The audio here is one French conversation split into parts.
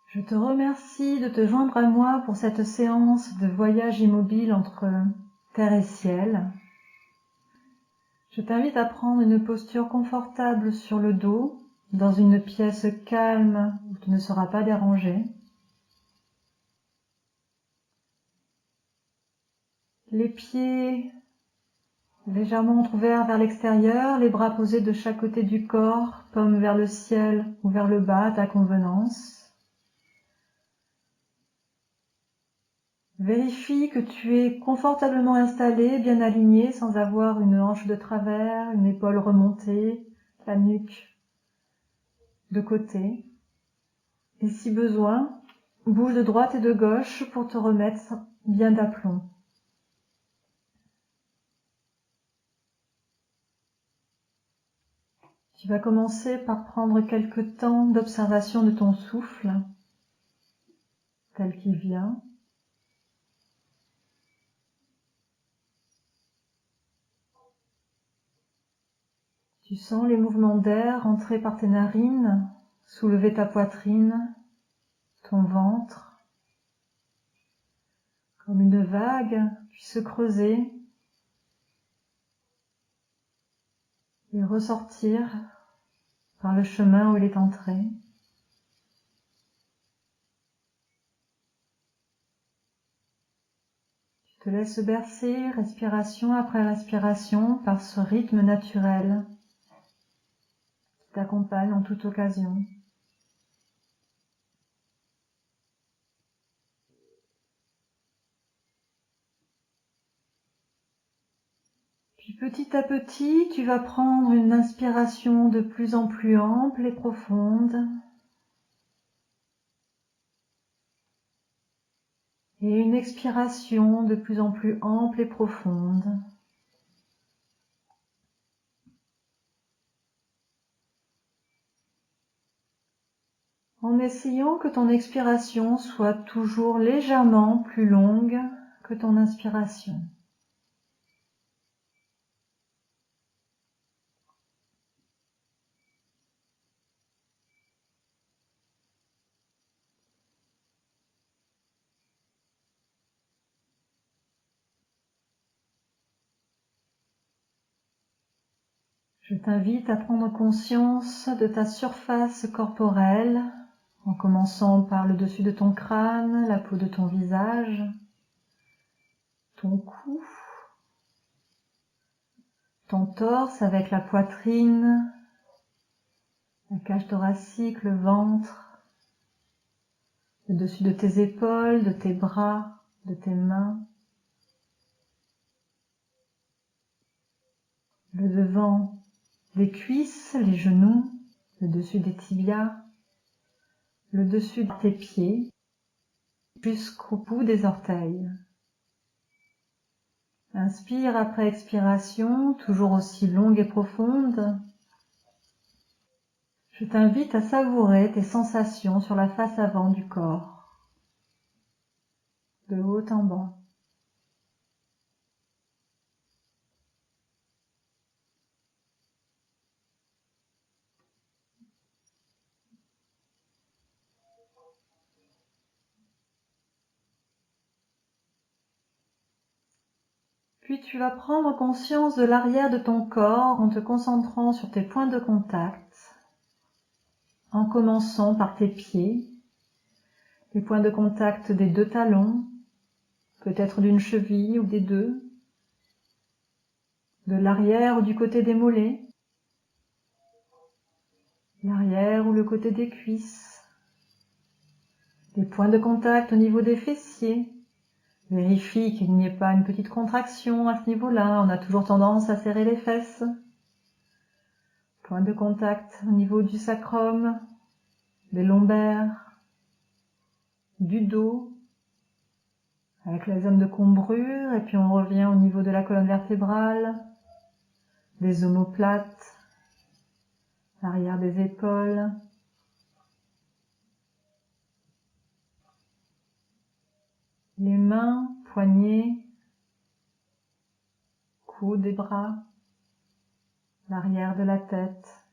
Je te remercie de te joindre à moi pour cette séance de voyage immobile entre terre et ciel. Je t'invite à prendre une posture confortable sur le dos, dans une pièce calme où tu ne seras pas dérangé. Les pieds légèrement ouverts vers l'extérieur, les bras posés de chaque côté du corps, paume vers le ciel ou vers le bas à ta convenance. Vérifie que tu es confortablement installé, bien aligné, sans avoir une hanche de travers, une épaule remontée, la nuque de côté. Et si besoin, bouge de droite et de gauche pour te remettre bien d'aplomb. Tu vas commencer par prendre quelques temps d'observation de ton souffle, tel qu'il vient. Tu sens les mouvements d'air entrer par tes narines, soulever ta poitrine, ton ventre, comme une vague, puis se creuser et ressortir par le chemin où il est entré. Tu te laisses bercer, respiration après respiration, par ce rythme naturel qui t'accompagne en toute occasion. Puis petit à petit, tu vas prendre une inspiration de plus en plus ample et profonde et une expiration de plus en plus ample et profonde. En essayant que ton expiration soit toujours légèrement plus longue que ton inspiration. Je t'invite à prendre conscience de ta surface corporelle, en commençant par le dessus de ton crâne, la peau de ton visage, ton cou, ton torse avec la poitrine, la cage thoracique, le ventre, le dessus de tes épaules, de tes bras, de tes mains, le devant des cuisses, les genoux, le dessus des tibias, le dessus de tes pieds, jusqu'au bout des orteils. Inspire après expiration, toujours aussi longue et profonde. Je t'invite à savourer tes sensations sur la face avant du corps, de haut en bas. Puis tu vas prendre conscience de l'arrière de ton corps en te concentrant sur tes points de contact, en commençant par tes pieds, les points de contact des deux talons, peut-être d'une cheville ou des deux, de l'arrière ou du côté des mollets, l'arrière ou le côté des cuisses, les points de contact au niveau des fessiers. Vérifie qu'il n'y ait pas une petite contraction à ce niveau-là, on a toujours tendance à serrer les fesses. Point de contact au niveau du sacrum, des lombaires, du dos, avec la zone de combrure, et puis on revient au niveau de la colonne vertébrale, des omoplates, l'arrière des épaules, les mains, poignets, coudes et bras, l'arrière de la tête,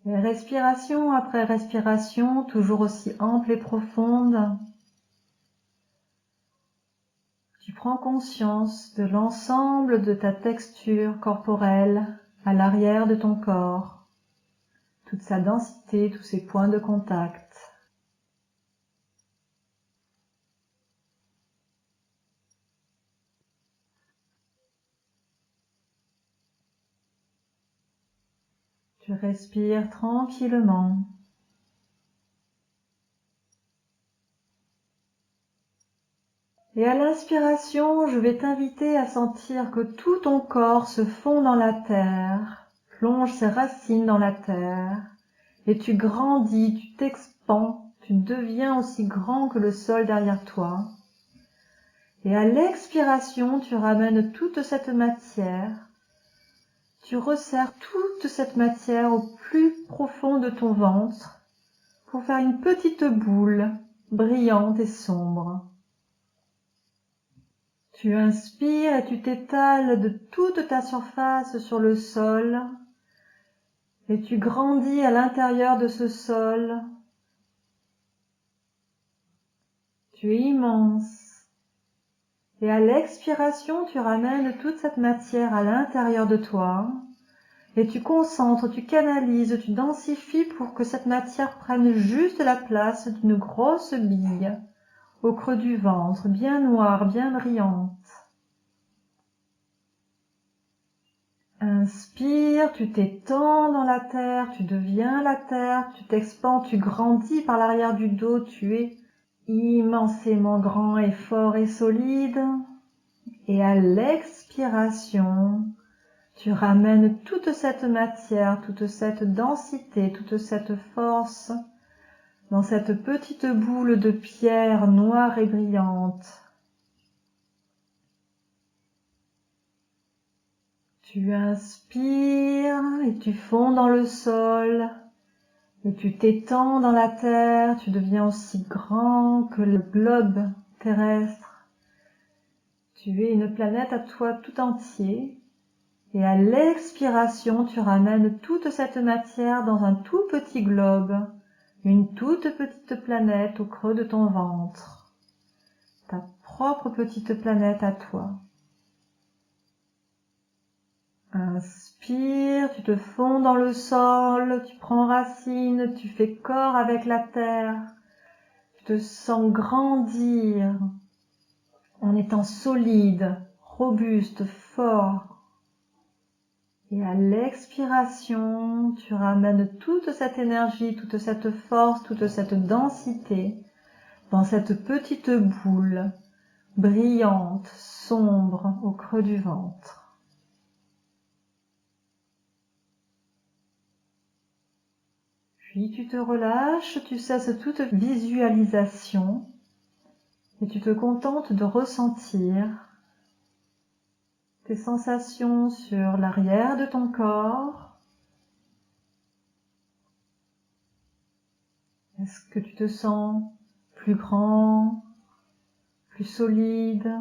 Et respiration après respiration, toujours aussi ample et profonde, tu prends conscience de l'ensemble de ta texture corporelle à l'arrière de ton corps, toute sa densité, tous ses points de contact. Tu respires tranquillement. Et à l'inspiration, je vais t'inviter à sentir que tout ton corps se fond dans la terre, plonge ses racines dans la terre, et tu grandis, tu t'expands, tu deviens aussi grand que le sol derrière toi. Et à l'expiration, tu ramènes toute cette matière, tu resserres toute cette matière au plus profond de ton ventre pour faire une petite boule brillante et sombre. Tu inspires et tu t'étales de toute ta surface sur le sol et tu grandis à l'intérieur de ce sol. Tu es immense. Et à l'expiration, tu ramènes toute cette matière à l'intérieur de toi et tu concentres, tu canalises, tu densifies pour que cette matière prenne juste la place d'une grosse bille au creux du ventre, bien noire, bien brillante. Inspire, tu t'étends dans la terre, tu deviens la terre, tu t'expands, tu grandis par l'arrière du dos, tu es immensément grand et fort et solide. Et à l'expiration, tu ramènes toute cette matière, toute cette densité, toute cette force dans cette petite boule de pierre noire et brillante. Tu inspires et tu fonds dans le sol et tu t'étends dans la terre, tu deviens aussi grand que le globe terrestre. Tu es une planète à toi tout entier et à l'expiration, tu ramènes toute cette matière dans un tout petit globe, une toute petite planète au creux de ton ventre, ta propre petite planète à toi. Inspire, tu te fonds dans le sol, tu prends racine, tu fais corps avec la terre, tu te sens grandir en étant solide, robuste, fort. Et à l'expiration, tu ramènes toute cette énergie, toute cette force, toute cette densité dans cette petite boule brillante, sombre au creux du ventre. Puis tu te relâches, tu cesses toute visualisation et tu te contentes de ressentir tes sensations sur l'arrière de ton corps. Est-ce que tu te sens plus grand, plus solide,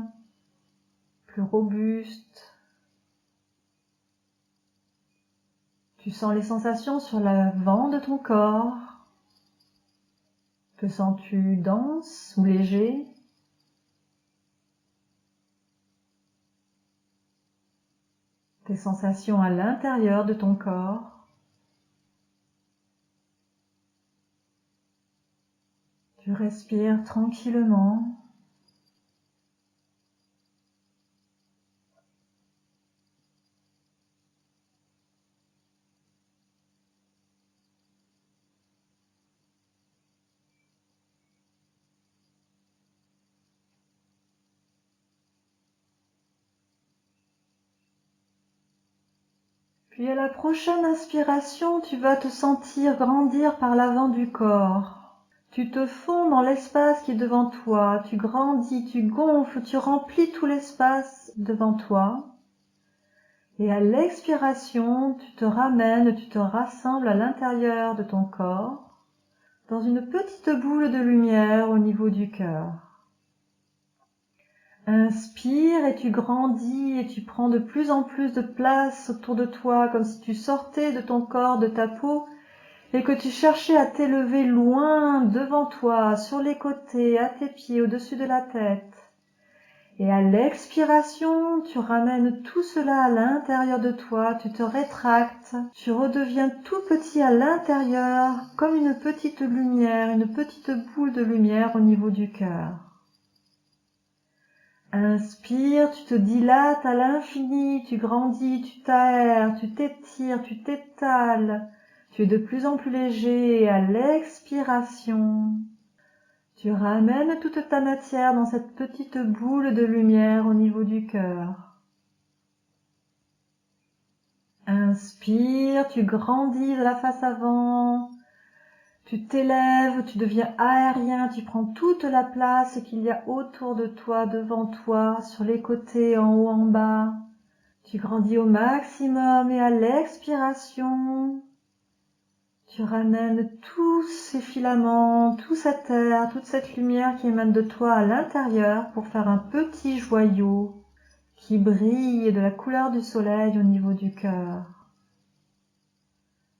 plus robuste? Tu sens les sensations sur l'avant de ton corps. Te sens-tu dense ou léger? Tes sensations à l'intérieur de ton corps. Tu respires tranquillement. Puis à la prochaine inspiration, tu vas te sentir grandir par l'avant du corps. Tu te fonds dans l'espace qui est devant toi, tu grandis, tu gonfles, tu remplis tout l'espace devant toi. Et à l'expiration, tu te ramènes, tu te rassembles à l'intérieur de ton corps, dans une petite boule de lumière au niveau du cœur. Inspire et tu grandis et tu prends de plus en plus de place autour de toi, comme si tu sortais de ton corps, de ta peau, et que tu cherchais à t'élever loin devant toi, sur les côtés, à tes pieds, au-dessus de la tête. Et à l'expiration, tu ramènes tout cela à l'intérieur de toi, tu te rétractes, tu redeviens tout petit à l'intérieur, comme une petite lumière, une petite boule de lumière au niveau du cœur. Inspire, tu te dilates à l'infini, tu grandis, tu t'aères, tu t'étires, tu t'étales, tu es de plus en plus léger. Et à l'expiration, tu ramènes toute ta matière dans cette petite boule de lumière au niveau du cœur. Inspire, tu grandis de la face avant, tu t'élèves, tu deviens aérien, tu prends toute la place qu'il y a autour de toi, devant toi, sur les côtés, en haut, en bas. Tu grandis au maximum et à l'expiration, tu ramènes tous ces filaments, tout cet air, toute cette lumière qui émane de toi à l'intérieur pour faire un petit joyau qui brille de la couleur du soleil au niveau du cœur.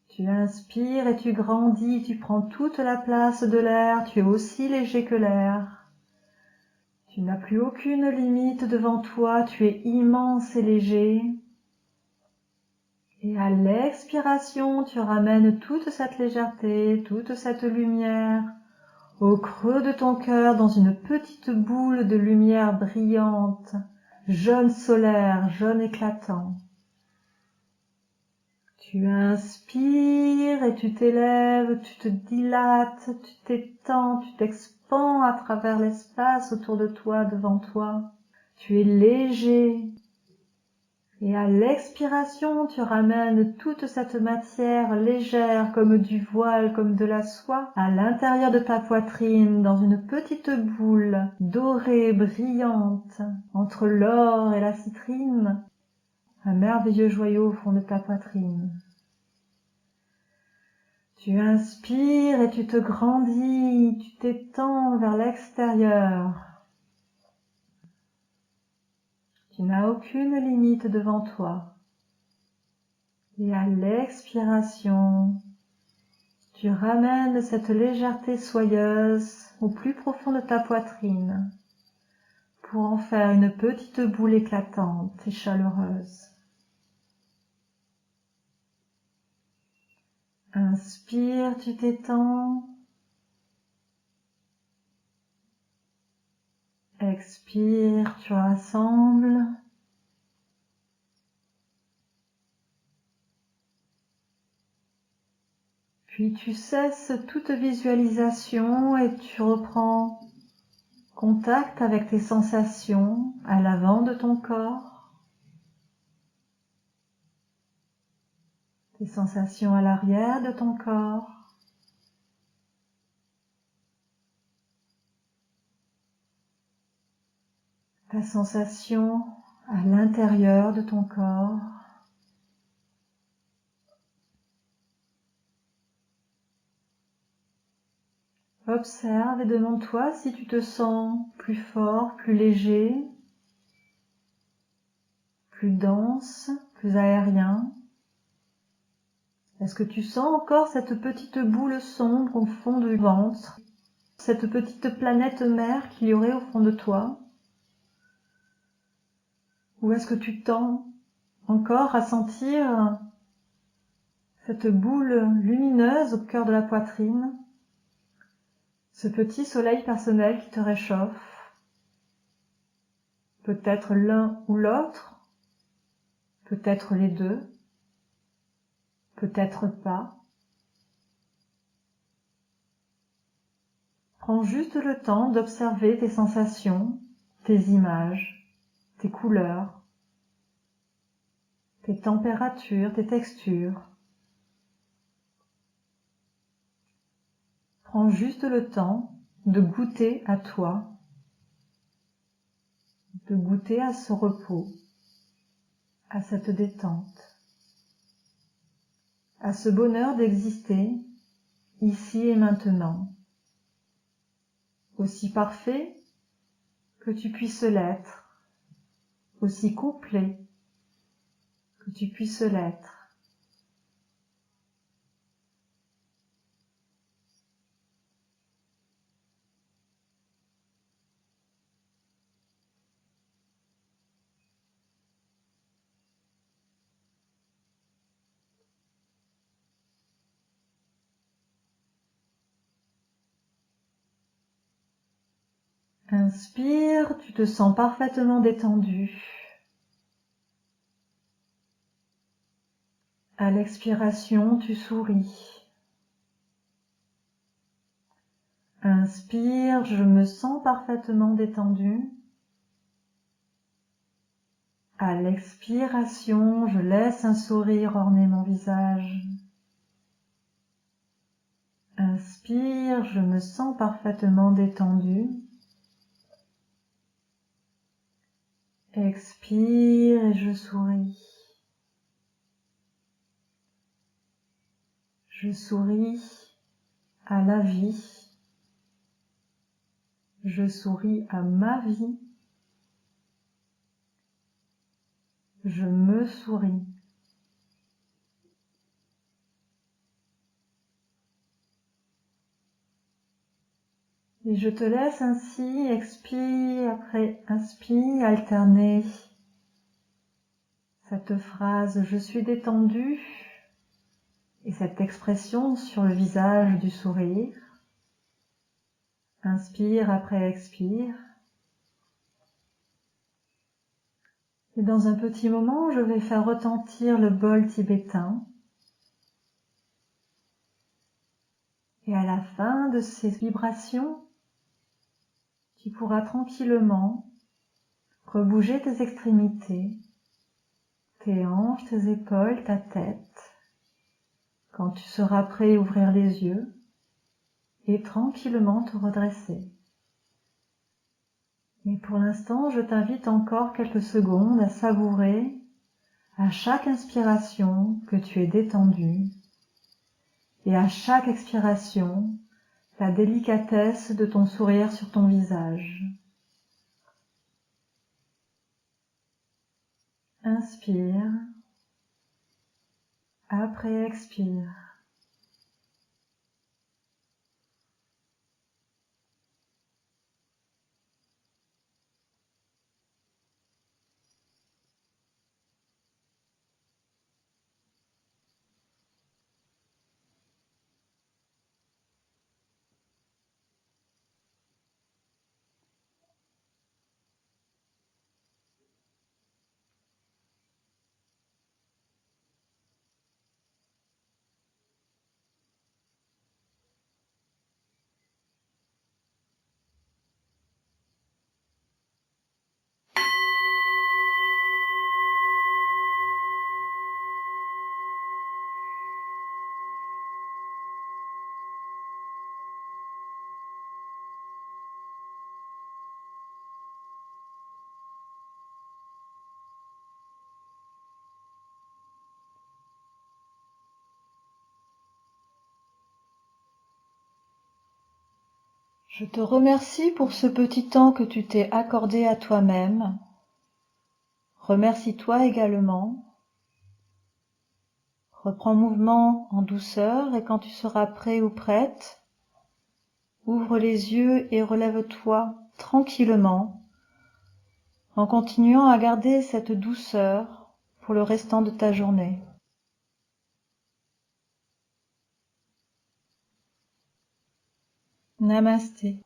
Tu inspires et tu grandis, tu prends toute la place de l'air, tu es aussi léger que l'air. Tu n'as plus aucune limite devant toi, tu es immense et léger. Et à l'expiration, tu ramènes toute cette légèreté, toute cette lumière au creux de ton cœur dans une petite boule de lumière brillante, jaune solaire, jaune éclatant. Tu inspires et tu t'élèves, tu te dilates, tu t'étends, tu t'expands à travers l'espace autour de toi, devant toi. Tu es léger. Et à l'expiration, tu ramènes toute cette matière légère comme du voile, comme de la soie, à l'intérieur de ta poitrine, dans une petite boule dorée, brillante, entre l'or et la citrine, un merveilleux joyau au fond de ta poitrine. Tu inspires et tu te grandis, tu t'étends vers l'extérieur. Tu n'as aucune limite devant toi. Et à l'expiration, tu ramènes cette légèreté soyeuse au plus profond de ta poitrine pour en faire une petite boule éclatante et chaleureuse. Inspire, tu t'étends. Expire, tu rassembles. Puis tu cesses toute visualisation et tu reprends contact avec tes sensations à l'avant de ton corps, tes sensations à l'arrière de ton corps, ta sensation à l'intérieur de ton corps. Observe et demande-toi si tu te sens plus fort, plus léger, plus dense, plus aérien. Est-ce que tu sens encore cette petite boule sombre au fond du ventre, cette petite planète mère qu'il y aurait au fond de toi? Ou est-ce que tu tends encore à sentir cette boule lumineuse au cœur de la poitrine, ce petit soleil personnel qui te réchauffe? Peut-être l'un ou l'autre, peut-être les deux, peut-être pas. Prends juste le temps d'observer tes sensations, tes images, tes couleurs, tes températures, tes textures. Prends juste le temps de goûter à toi, de goûter à ce repos, à cette détente, à ce bonheur d'exister ici et maintenant, aussi parfait que tu puisses l'être, aussi complet que tu puisses l'être. Inspire, tu te sens parfaitement détendu. À l'expiration, tu souris. Inspire, je me sens parfaitement détendu. À l'expiration, je laisse un sourire orner mon visage. Inspire, je me sens parfaitement détendu. Expire et je souris. Je souris à la vie. Je souris à ma vie. Je me souris. Et je te laisse ainsi, expire après inspire, alterner cette phrase « je suis détendu » et cette expression sur le visage du sourire. Inspire après expire. Et dans un petit moment, je vais faire retentir le bol tibétain. Et à la fin de ces vibrations, tu pourras tranquillement rebouger tes extrémités, tes hanches, tes épaules, ta tête, quand tu seras prêt à ouvrir les yeux et tranquillement te redresser. Mais pour l'instant, je t'invite encore quelques secondes à savourer à chaque inspiration que tu es détendu et à chaque expiration la délicatesse de ton sourire sur ton visage. Inspire, après expire. Je te remercie pour ce petit temps que tu t'es accordé à toi-même. Remercie-toi également. Reprends mouvement en douceur et quand tu seras prêt ou prête, ouvre les yeux et relève-toi tranquillement en continuant à garder cette douceur pour le restant de ta journée. Namasté.